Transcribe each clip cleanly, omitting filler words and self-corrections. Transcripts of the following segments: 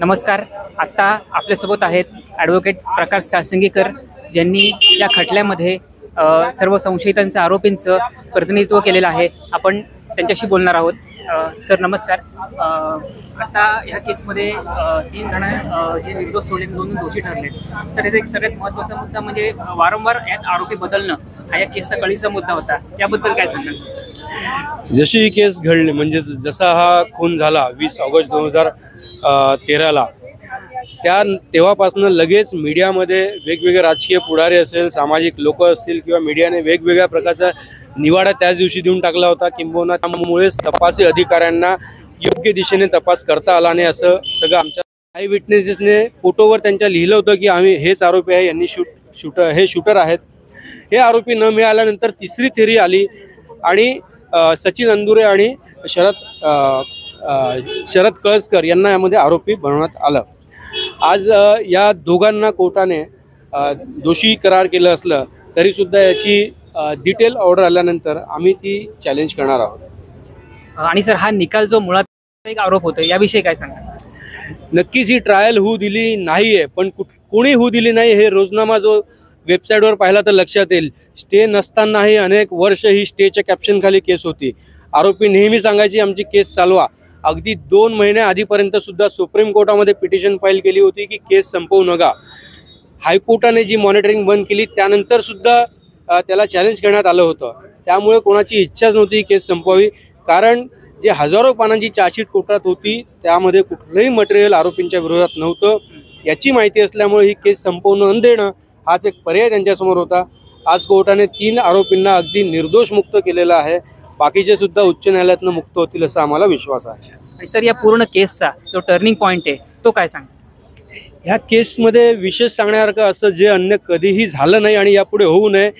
नमस्कार. आत्ता आपल्यासोबत आहेत ॲडव्होकेट प्रकाश साळसिंगेकर, ज्यांनी या खटल्यामध्ये सर्व संशयितांचं आरोपींचं प्रतिनिधित्व केलेलं आहे. आपण त्यांच्याशी बोलणार आहोत. सर नमस्कार. आता ह्या केसमध्ये 3 जण जे निर्दोष सोडले, 2 दोषी ठरले. सर याचा एक सगळ्यात महत्त्वाचा मुद्दा म्हणजे वारंवार यात आरोपी बदलणं हा या केसचा कळीचा मुद्दा होता. याबद्दल काय सांगाल? जशी ही केस घडली, म्हणजे जसा हा खून झाला 20 ऑगस्ट 2013ला, तेव्हापासून लगेच मीडियामध्ये वेगवेगळे राजकीय पुढारी असेल, सामाजिक लोक असतील किंवा मीडियाने वेगवेगळ्या प्रकारचा निवाडा त्याच दिवशी देऊन टाकला होता. किंबहुना त्यामुळेच तपासी अधिकाऱ्यांना योग्य दिशेने तपास करता आला नाही, असं सगळं आमच्या आय विटनेसेसने फोटोवर त्यांच्या लिहिलं होतं की आम्ही हेच आरोपी आहे, यांनी हे शूटर आहेत. हे आरोपी न मिळाल्यानंतर तिसरी थेरी आली आणि सचिन अंदुरे आणि शरद कळसकर यांना यामध्ये आरोपी बनवण्यात आलं. आज या दोघांना कोर्टाने दोषी करार केलं असलं तरीसुद्धा याची डिटेल ऑर्डर आल्यानंतर आम्ही ती चॅलेंज करणार आहोत. आणि सर हा निकाल जो मुळात एक आरोप होतो याविषयी काय सांगा? नक्कीच ही ट्रायल होऊ दिली नाही आहे, पण कोणी होऊ दिली नाही हे रोजनामा जो वेबसाईटवर पाहिला तर लक्षात येईल. स्टे नसतानाही अनेक वर्ष ही स्टेच्या कॅप्शनखाली केस होती. आरोपी नेहमी सांगायची आमची केस चालवा. अगदी 2 महिन्या आधीपर्यंत सुद्धा सुप्रीम कोर्टामध्ये पिटिशन फाईल केली होती की केस संपवू नका. हायकोर्टाने जी मॉनिटरिंग बंद केली त्यानंतर सुद्धा त्याला चॅलेंज करण्यात आलं होतं. त्यामुळे कोणाची इच्छाच नव्हती केस संपवावी, कारण जे हजारो पानांची चार्जशीट कोर्टात होती त्यामध्ये कुठलंही मटेरियल आरोपींच्या विरोधात नव्हतं. याची माहिती असल्यामुळे ही केस संपवणं न देणं हाच एक पर्याय त्यांच्यासमोर होता. आज कोर्टाने 3 आरोपींना अगदी निर्दोष मुक्त केलेलं आहे. बाकीचे सुद्धा उच्च न्यायालयातनं मुक्त होतील असा आम्हाला विश्वास आहे. आणि सर या पूर्ण केसचा जो टर्निंग पॉईंट आहे तो काय सांगा? ह्या केसमध्ये विशेष सांगण्यासारखं असं जे अन्य कधीही झालं नाही आणि यापुढे होऊ नये.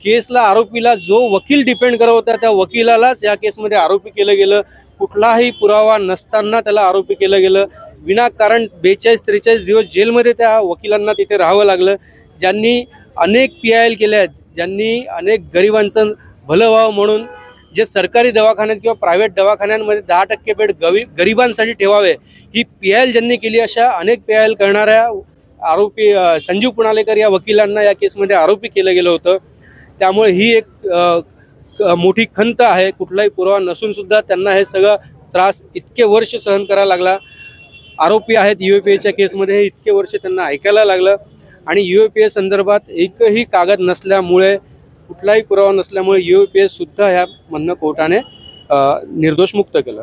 केसला आरोपीला जो वकील डिपेंड करत होता त्या वकिलालाच या केसमध्ये आरोपी केलं गेलं. कुठलाही पुरावा नसताना त्याला आरोपी केलं गेलं. विनाकारण 42-43 दिवस जेलमध्ये त्या वकिलांना तिथे राहावं लागलं. ज्यांनी अनेक PIL केले आहेत, ज्यांनी अनेक गरिबांचं भलं व्हावं म्हणून जे सरकारी दवाखान्यात किंवा प्रायव्हेट दवाखान्यांमध्ये 10% बेड गरिबांसाठी ठेवावे ही PIL ज्यांनी केली, अशा अनेक PIL करणाऱ्या आरोपी संजीव पुनालेकर या वकिलांना या केसमध्ये आरोपी केलं गेलं होतं. त्यामुळे ही एक मोठी खंत आहे. कुठलाही पुरावा नसून सुद्धा त्यांना हे सगळं त्रास इतके वर्ष सहन करायला लागला. आरोपी आहेत UAPAच्या केसमध्ये, हे इतके वर्ष त्यांना ऐकायला लागलं. आणि UAPA संदर्भात एकही कागद नसल्यामुळे, कुठलाही पुरावा नसल्यामुळे UAPA सुद्धा ह्या म्हणणं कोर्टाने निर्दोष मुक्त केलं.